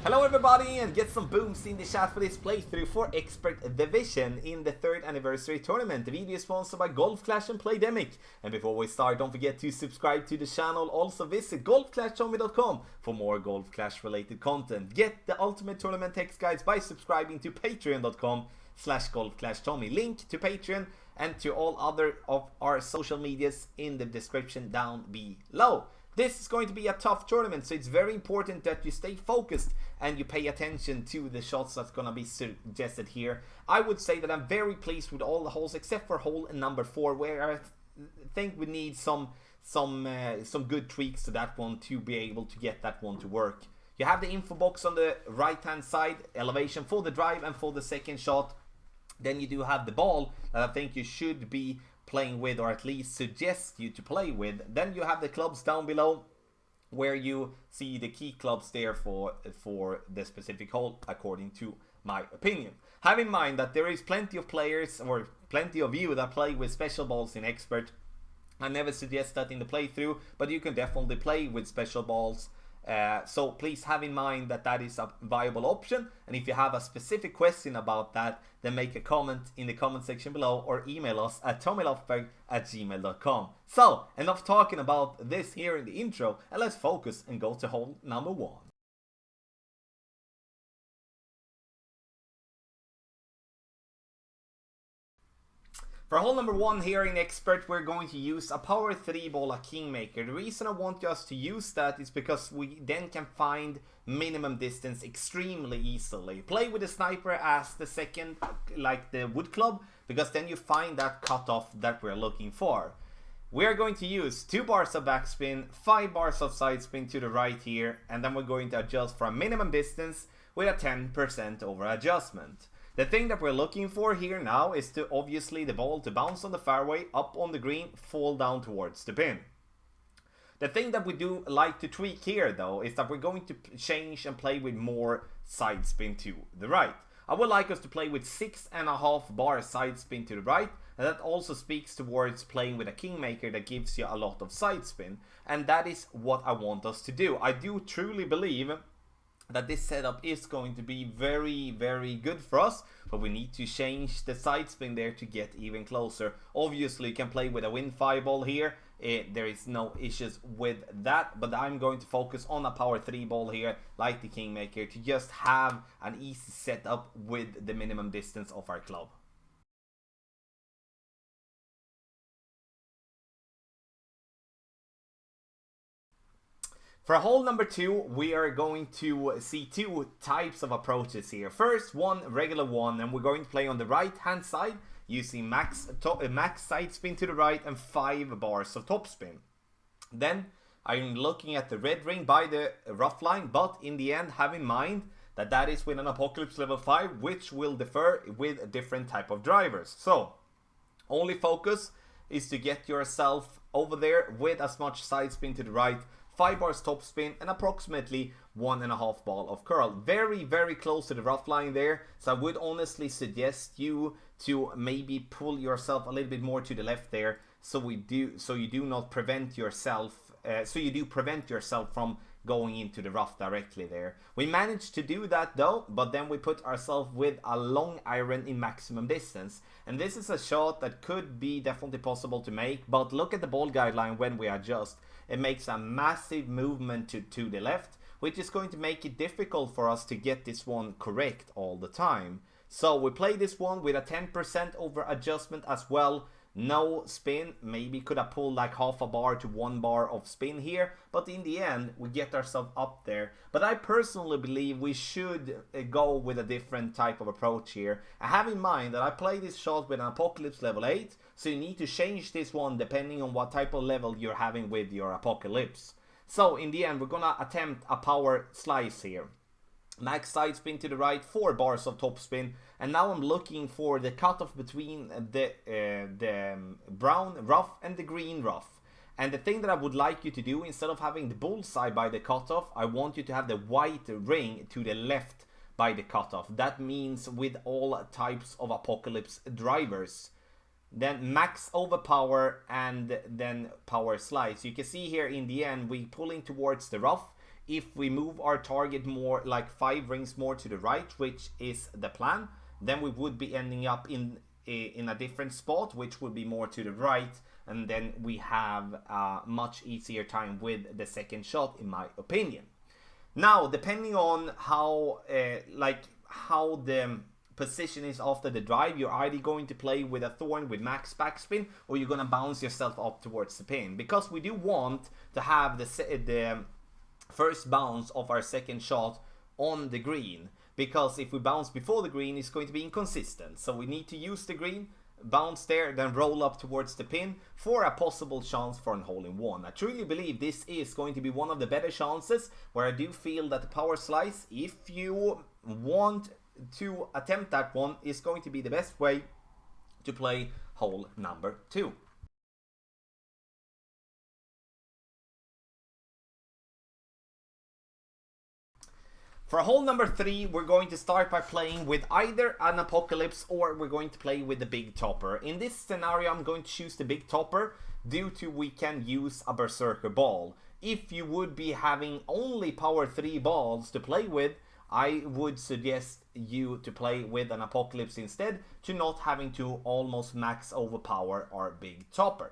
Hello everybody, and get some booms in the chat for this playthrough for Expert Division in the 3rd anniversary tournament. The video is sponsored by Golf Clash and Playdemic. And before we start, don't forget to subscribe to the channel. Also visit golfclashtommy.com for more Golf Clash related content. Get the ultimate tournament text guides by subscribing to patreon.com/golfclashtommy. Link to Patreon and to all other of our social medias in the description down below. This is going to be a tough tournament, so it's very important that you stay focused and you pay attention to the shots that's going to be suggested here. I would say that I'm very pleased with all the holes except for hole number 4, where I think we need some good tweaks to that one to be able to get that one to work. You have the info box on the right hand side, elevation for the drive and for the second shot. Then you do have the ball that I think you should be playing with, or at least suggest you to play with. Then you have the clubs down below where you see the key clubs there for the specific hole, according to my opinion. Have in mind that there is plenty of players, or plenty of you, that play with special balls in Expert. I never suggest that in the playthrough, but you can definitely play with special balls. So please have in mind that that is a viable option, and if you have a specific question about that, then make a comment in the comment section below or email us at tommylofberg@gmail.com. So enough talking about this here in the intro, and let's focus and go to hole number 1. For hole number 1 here in Expert, we're going to use a power 3 ball, a Kingmaker. The reason I want us to use that is because we then can find minimum distance extremely easily. Play with the sniper as the second, like the wood club, because then you find that cutoff that we're looking for. We're going to use 2 bars of backspin, 5 bars of side spin to the right here, and then we're going to adjust for a minimum distance with a 10% over adjustment. The thing that we're looking for here now is to obviously the ball to bounce on the fairway, up on the green, fall down towards the pin. The thing that we do like to tweak here though is that we're going to change and play with more side spin to the right. I would like us to play with 6.5 bar side spin to the right, and that also speaks towards playing with a Kingmaker that gives you a lot of side spin, and that is what I want us to do. I do truly believe that this setup is going to be very, very good for us, but we need to change the side spin there to get even closer. Obviously you can play with a Win 5 ball here, there is no issues with that, but I'm going to focus on a power 3 ball here, like the Kingmaker, to just have an easy setup with the minimum distance of our club. For hole number 2, we are going to see 2 types of approaches here. First, one regular one, and we're going to play on the right hand side using max side spin to the right and 5 bars of top spin. Then I'm looking at the red ring by the rough line, but in the end have in mind that that is with an Apocalypse level 5, which will differ with a different type of drivers. So only focus is to get yourself over there with as much side spin to the right, 5 bars top spin, and approximately 1.5 ball of curl. Very, very close to the rough line there. So I would honestly suggest you to maybe pull yourself a little bit more to the left there, so you do prevent yourself from going into the rough directly there. We managed to do that though, but then we put ourselves with a long iron in maximum distance, and this is a shot that could be definitely possible to make, but look at the ball guideline when we adjust. It makes a massive movement to the left, which is going to make it difficult for us to get this one correct all the time. So we play this one with a 10% over adjustment as well. No spin, maybe could have pulled like half a bar to 1 bar of spin here, but in the end we get ourselves up there. But I personally believe we should go with a different type of approach here. And have in mind that I play this shot with an Apocalypse level 8, so you need to change this one depending on what type of level you're having with your Apocalypse. So in the end we're gonna attempt a power slice here. Max side spin to the right, 4 bars of top spin, and now I'm looking for the cutoff between the brown rough and the green rough. And the thing that I would like you to do, instead of having the bullseye by the cutoff, I want you to have the white ring to the left by the cutoff. That means with all types of Apocalypse drivers. Then max overpower and then power slice. You can see here in the end we pulling towards the rough. If we move our target more like 5 rings more to the right, which is the plan, then we would be ending up in a different spot, which would be more to the right, and then we have a much easier time with the second shot, in my opinion. Now, depending on how how the position is after the drive, you're either going to play with a thorn with max backspin, or you're going to bounce yourself up towards the pin, because we do want to have the first bounce of our second shot on the green, because if we bounce before the green, it's going to be inconsistent. So we need to use the green, bounce there, then roll up towards the pin for a possible chance for a hole-in-one. I truly believe this is going to be one of the better chances, where I do feel that the power slice, if you want to attempt that one, is going to be the best way to play hole number 2. For hole number 3, we're going to start by playing with either an Apocalypse, or we're going to play with the Big Topper. In this scenario, I'm going to choose the Big Topper due to we can use a Berserker ball. If you would be having only power 3 balls to play with, I would suggest you to play with an Apocalypse instead, to not having to almost max overpower our Big Topper.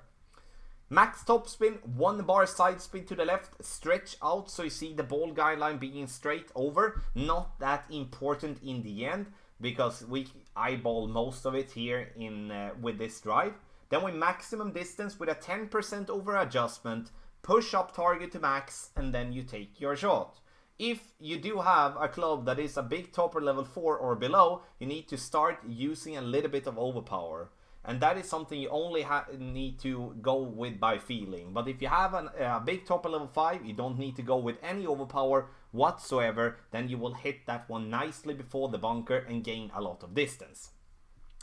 Max topspin, 1 bar side spin to the left, stretch out so you see the ball guideline being straight over. Not that important in the end, because we eyeball most of it here in with this drive. Then we maximum distance with a 10% over adjustment, push up target to max, and then you take your shot. If you do have a club that is a Big Topper level 4 or below, you need to start using a little bit of overpower. And that is something you only need to go with by feeling. But if you have a Big Topper level 5, you don't need to go with any overpower whatsoever. Then you will hit that one nicely before the bunker and gain a lot of distance.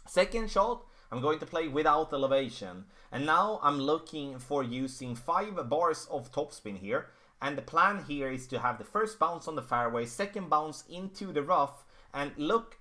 Second shot, I'm going to play without elevation. And now I'm looking for using 5 bars of topspin here. And the plan here is to have the first bounce on the fairway, second bounce into the rough, and look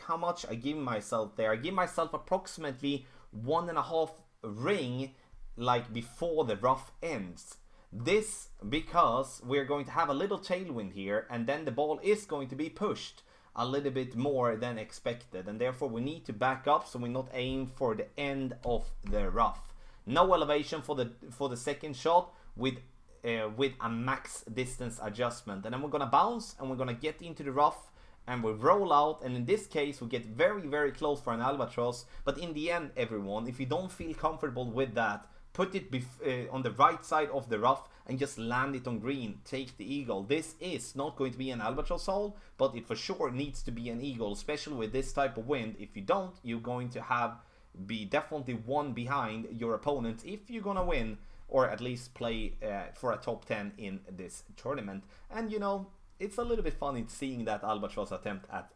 how much I give myself there. I give myself approximately 1.5 ring like before the rough ends. This because we're going to have a little tailwind here, and then the ball is going to be pushed a little bit more than expected, and therefore we need to back up so we're not aim for the end of the rough. No elevation for the second shot with a max distance adjustment, and then we're gonna bounce and we're gonna get into the rough and we roll out, and in this case we get very, very close for an albatross. But in the end, everyone, if you don't feel comfortable with that, put it on the right side of the rough and just land it on green. Take the eagle. This is not going to be an albatross hole, but it for sure needs to be an eagle, especially with this type of wind. If you don't, you're going to be definitely one behind your opponent if you're gonna win, or at least play for a top 10 in this tournament. And you know, it's a little bit funny seeing that albatross attempt at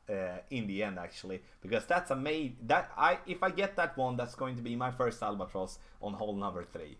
in the end, actually, because that's if I get that one, that's going to be my first albatross on hole number 3.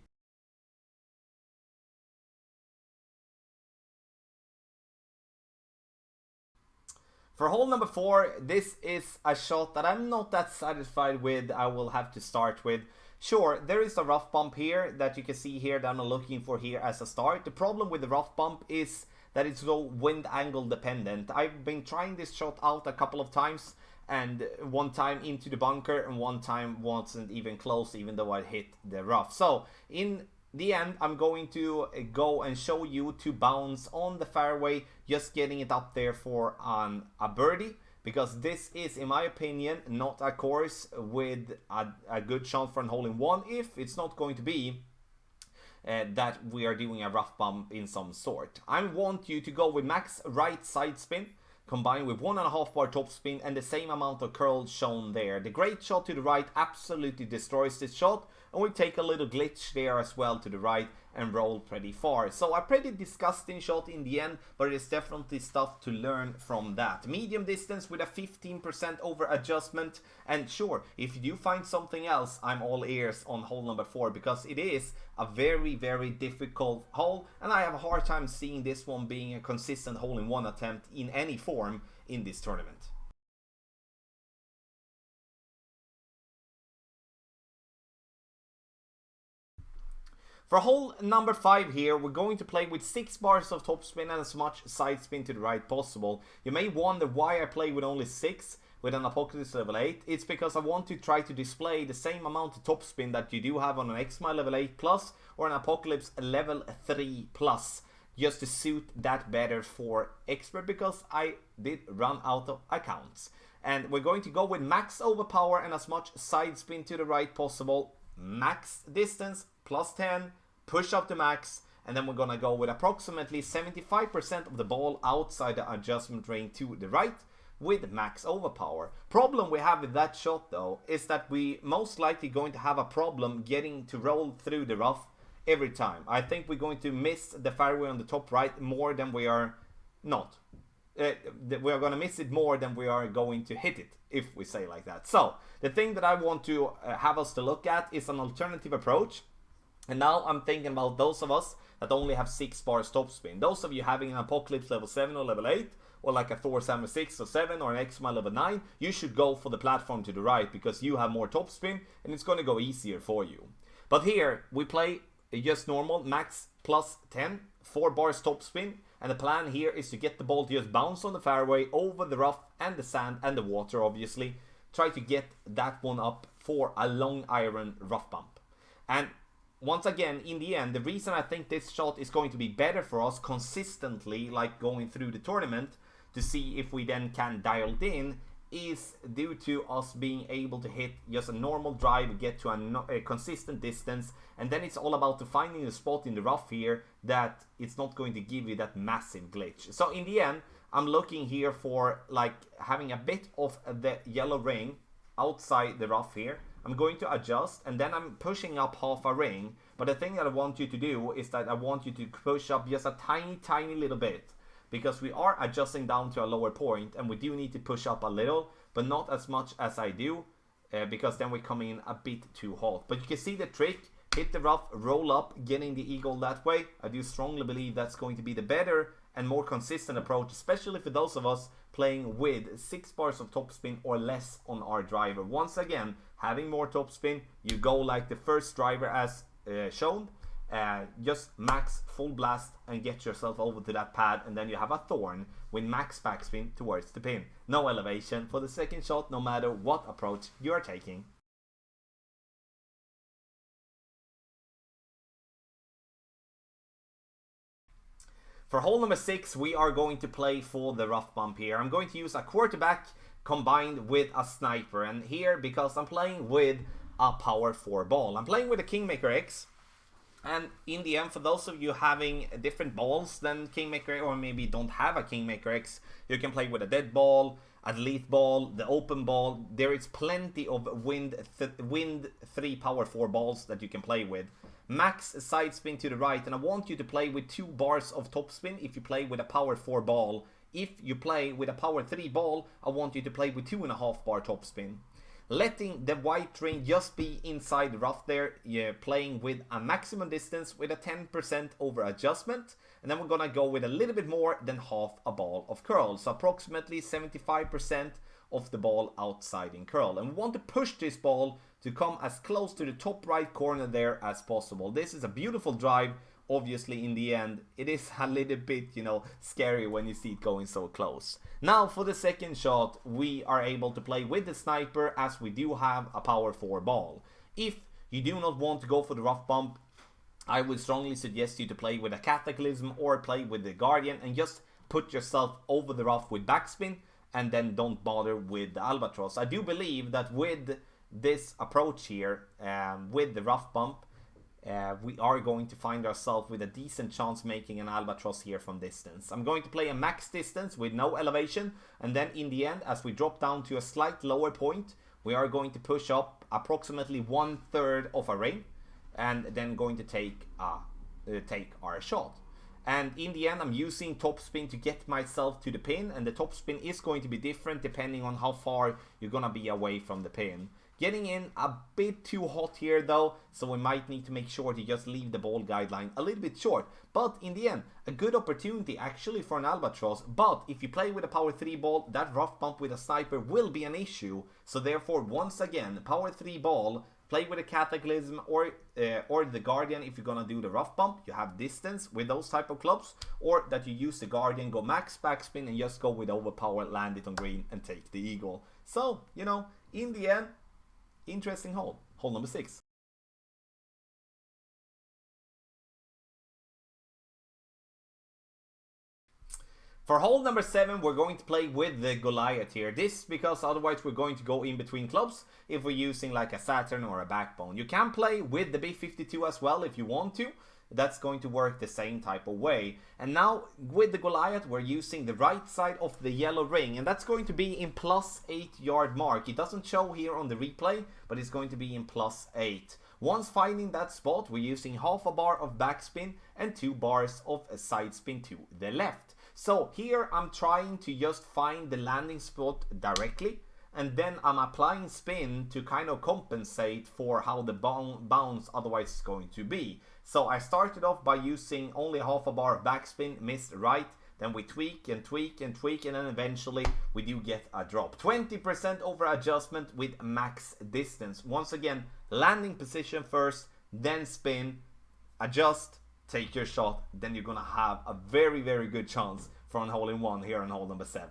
For hole number 4, this is a shot that I'm not that satisfied with. I will have to start with. Sure, there is a rough bump here that you can see here that I'm looking for here as a start. The problem with the rough bump is that it's so wind angle dependent. I've been trying this shot out a couple of times, and one time into the bunker and one time wasn't even close, even though I hit the rough. So in the end, I'm going to go and show you to bounce on the fairway, just getting it up there for a birdie, because this is, in my opinion, not a course with a good chance for a hole-in-one, if it's not going to be that we are doing a rough bump in some sort. I want you to go with max right side spin combined with 1.5 bar top spin and the same amount of curl shown there. The great shot to the right absolutely destroys this shot, and we take a little glitch there as well to the right and roll pretty far. So a pretty disgusting shot in the end, but it's definitely stuff to learn from that. Medium distance with a 15% over adjustment, and sure, if you do find something else, I'm all ears on hole number 4, because it is a very, very difficult hole, and I have a hard time seeing this one being a consistent hole-in-one attempt in any form in this tournament. For hole number 5 here, we're going to play with 6 bars of topspin and as much side spin to the right possible. You may wonder why I play with only 6 with an Apocalypse level 8. It's because I want to try to display the same amount of topspin that you do have on an X-Mile level 8 plus or an Apocalypse level 3 plus. Just to suit that better for expert, because I did run out of accounts. And we're going to go with max overpower and as much side spin to the right possible. Max distance plus 10, push up to max, and then we're gonna go with approximately 75% of the ball outside the adjustment range to the right with max overpower. Problem we have with that shot though is that we most likely going to have a problem getting to roll through the rough every time. I think we're going to miss the fairway on the top right more than we are not. We are going to miss it more than we are going to hit it, if we say like that. So, the thing that I want to have us to look at is an alternative approach. And now I'm thinking about those of us that only have 6 bars topspin. Those of you having an Apocalypse level 7 or level 8, or like a Thor Hammer 6 or 7 or an X-Mile level 9, you should go for the platform to the right because you have more topspin and it's going to go easier for you. But here, we play just normal, max plus 10, 4 bars topspin, and the plan here is to get the ball to just bounce on the fairway over the rough and the sand and the water, obviously. Try to get that one up for a long iron rough bump. And once again, in the end, the reason I think this shot is going to be better for us consistently, like going through the tournament, to see if we then can dial it in, is due to us being able to hit just a normal drive, get to a consistent distance, and then it's all about finding a spot in the rough here that it's not going to give you that massive glitch. So in the end, I'm looking here for like having a bit of the yellow ring outside the rough here. I'm going to adjust and then I'm pushing up half a ring, but the thing that I want you to do is that I want you to push up just a tiny little bit, because we are adjusting down to a lower point and we do need to push up a little, but not as much as I do, because then we come in a bit too hot. But you can see the trick, hit the rough, roll up, getting the eagle that way. I do strongly believe that's going to be the better and more consistent approach, especially for those of us playing with 6 bars of topspin or less on our driver. Once again, having more topspin, you go like the first driver as shown, just max full blast and get yourself over to that pad, and then you have a thorn with max backspin towards the pin. No elevation for the second shot, no matter what approach you are taking. For hole number 6, we are going to play for the rough bump here. I'm going to use a quarterback combined with a sniper, and here, because I'm playing with a power 4 ball, I'm playing with a Kingmaker X. And in the end, for those of you having different balls than Kingmaker, or maybe don't have a Kingmaker X, you can play with a dead ball, a delete ball, the open ball. There is plenty of wind 3 power 4 balls that you can play with. Max side spin to the right, and I want you to play with 2 bars of top spin if you play with a power 4 ball. If you play with a power 3 ball, I want you to play with 2.5 bar top spin. Letting the white ring just be inside the rough there, you're playing with a maximum distance with a 10% over adjustment, and then we're gonna go with a little bit more than half a ball of curl, so approximately 75% of the ball outside in curl. And we want to push this ball to come as close to the top right corner there as possible. This is a beautiful drive. Obviously, in the end, it is a little bit, scary when you see it going so close. Now, for the second shot, we are able to play with the sniper as we do have a power 4 ball. If you do not want to go for the rough bump, I would strongly suggest you to play with a Cataclysm or play with the Guardian and just put yourself over the rough with backspin and then don't bother with the Albatross. I do believe that with this approach here, with the rough bump, we are going to find ourselves with a decent chance making an Albatross here from distance. I'm going to play a max distance with no elevation, and then in the end, as we drop down to a slight lower point, we are going to push up approximately 1/3 of a ring, and then going to take our shot. And in the end, I'm using topspin to get myself to the pin, and the topspin is going to be different depending on how far you're gonna be away from the pin. Getting in a bit too hot here though, so we might need to make sure to just leave the ball guideline a little bit short. But in the end, a good opportunity actually for an albatross, but if you play with a power 3 ball, that rough bump with a sniper will be an issue. So therefore, once again, power 3 ball, play with a Cataclysm or the Guardian if you're gonna do the rough bump. You have distance with those type of clubs, or that you use the Guardian, go max backspin and just go with overpower, land it on green and take the eagle. So, you know, in the end, interesting hole. Hole number 6. For hole number 7, we're going to play with the Goliath here. This because otherwise we're going to go in between clubs if we're using like a Saturn or a Backbone. You can play with the B52 as well if you want to. That's going to work the same type of way. And now with the Goliath, we're using the right side of the yellow ring, and that's going to be in +8 yard mark. It doesn't show here on the replay, but it's going to be in +8. Once finding that spot, we're using half a bar of backspin and 2 bars of a side spin to the left. So here I'm trying to just find the landing spot directly, and then I'm applying spin to kind of compensate for how the bounce otherwise is going to be. So I started off by using only half a bar of backspin, missed right, then we tweak and tweak and tweak, and then eventually we do get a drop. 20% over adjustment with max distance. Once again, landing position first, then spin, adjust, take your shot, then you're gonna have a very, very good chance for an hole-in-one here on hole number 7.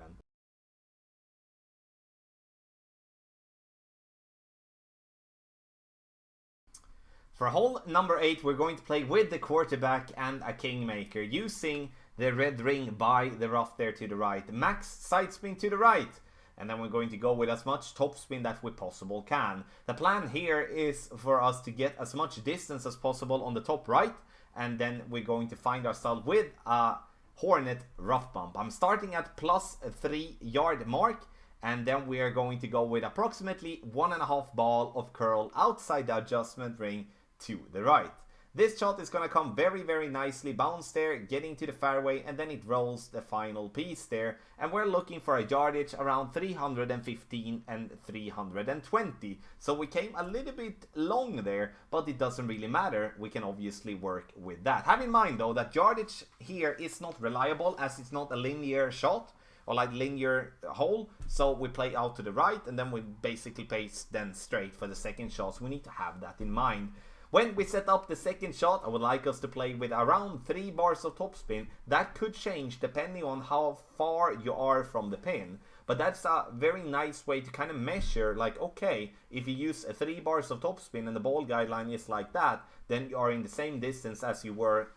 For hole number 8, we're going to play with the quarterback and a kingmaker using the red ring by the rough there to the right. Max side spin to the right. And then we're going to go with as much topspin that we possible can. The plan here is for us to get as much distance as possible on the top right. And then we're going to find ourselves with a Hornet rough bump. I'm starting at +3 yard mark. And then we are going to go with approximately 1.5 ball of curl outside the adjustment ring to the right. This shot is going to come very, very nicely, bounce there, getting to the fairway, and then it rolls the final piece there. And we're looking for a yardage around 315 and 320. So we came a little bit long there, but it doesn't really matter. We can obviously work with that. Have in mind though that yardage here is not reliable, as it's not a linear shot or like linear hole. So we play out to the right, and then we basically pace then straight for the second shot. So we need to have that in mind. When we set up the second shot, I would like us to play with around 3 bars of topspin. That could change depending on how far you are from the pin. But that's a very nice way to kind of measure, like, okay, if you use 3 bars of topspin and the ball guideline is like that, then you are in the same distance as you were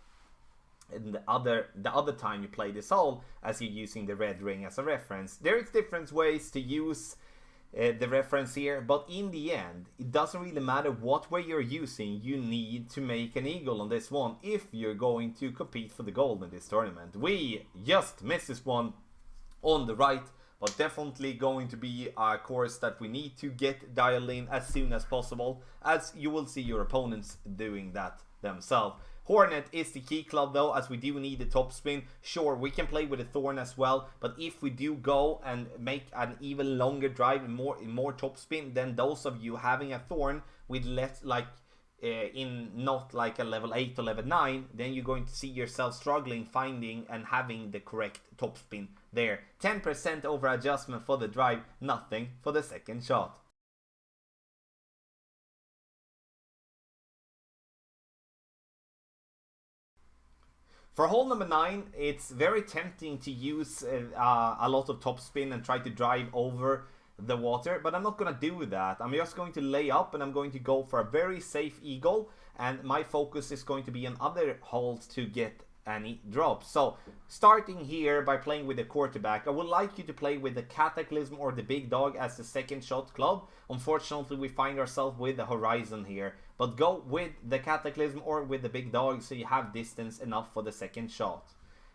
in the other time you play this hole, as you're using the red ring as a reference. There is different ways to use the reference here, but in the end it doesn't really matter what way you're using. You need to make an eagle on this one if you're going to compete for the gold in this tournament. We just missed this one on the right, but definitely going to be a course that we need to get dialed in as soon as possible, as you will see your opponents doing that themselves. Hornet is the key club though, as we do need the topspin. Sure, we can play with a Thorn as well, but if we do go and make an even longer drive and more topspin, then those of you having a Thorn with less, like in not like a level 8 or level 9, then you're going to see yourself struggling finding and having the correct topspin there. 10% over adjustment for the drive, nothing for the second shot. For hole number 9, it's very tempting to use a lot of topspin and try to drive over the water, but I'm not going to do that. I'm just going to lay up and I'm going to go for a very safe eagle, and my focus is going to be on other holes to get any drops. So starting here by playing with the quarterback, I would like you to play with the Cataclysm or the Big Dog as the second shot club. Unfortunately, we find ourselves with the Horizon here, but go with the Cataclysm or with the Big Dog so you have distance enough for the second shot.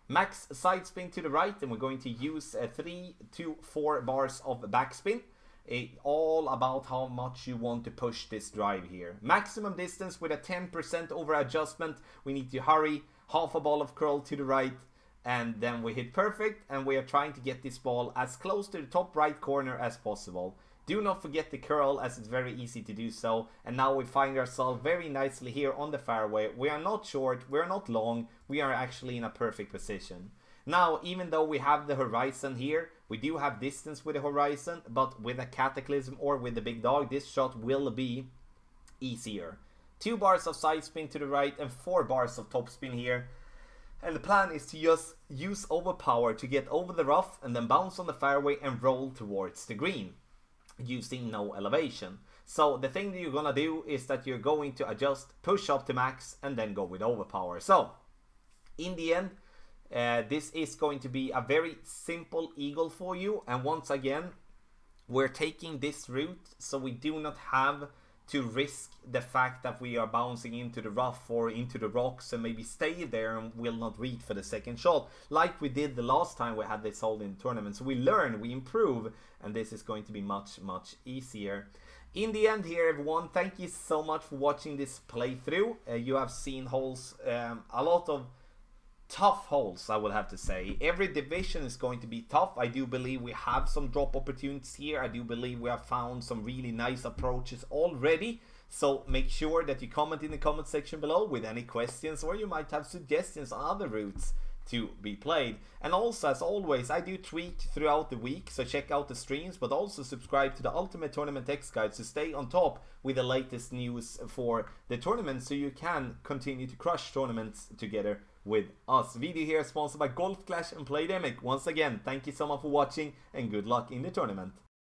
Max side spin to the right, and we're going to use 3 to 4 bars of backspin. All about how much you want to push this drive here. Maximum distance with a 10% over adjustment. We need to hurry. Half a ball of curl to the right, and then we hit perfect, and we are trying to get this ball as close to the top right corner as possible. Do not forget the curl, as it's very easy to do so. And now we find ourselves very nicely here on the fairway. We are not short, we are not long, we are actually in a perfect position. Now, even though we have the horizon here, we do have distance with the horizon, but with a Cataclysm or with the big dog, this shot will be easier. 2 bars of side spin to the right and 4 bars of top spin here. And the plan is to just use overpower to get over the rough and then bounce on the fairway and roll towards the green, using no elevation. So the thing that you're gonna do is that you're going to adjust, push up to max, and then go with overpower. So, in the end, this is going to be a very simple eagle for you. And once again, we're taking this route so we do not have to risk the fact that we are bouncing into the rough or into the rocks and maybe stay there and will not reach for the second shot, like we did the last time we had this hole in the tournament. So we learn, we improve, and this is going to be much easier. In the end here, everyone, thank you so much for watching this playthrough. You have seen holes, a lot of tough holes, I will have to say. Every division is going to be tough. I do believe we have some drop opportunities here. I do believe we have found some really nice approaches already. So make sure that you comment in the comment section below with any questions, or you might have suggestions on other routes to be played. And also, as always, I do tweet throughout the week, so check out the streams, but also subscribe to the Ultimate Tournament X Guide to stay on top with the latest news for the tournament, so you can continue to crush tournaments together with us. Video here is sponsored by Golf Clash and Playdemic. Once again, thank you so much for watching and good luck in the tournament.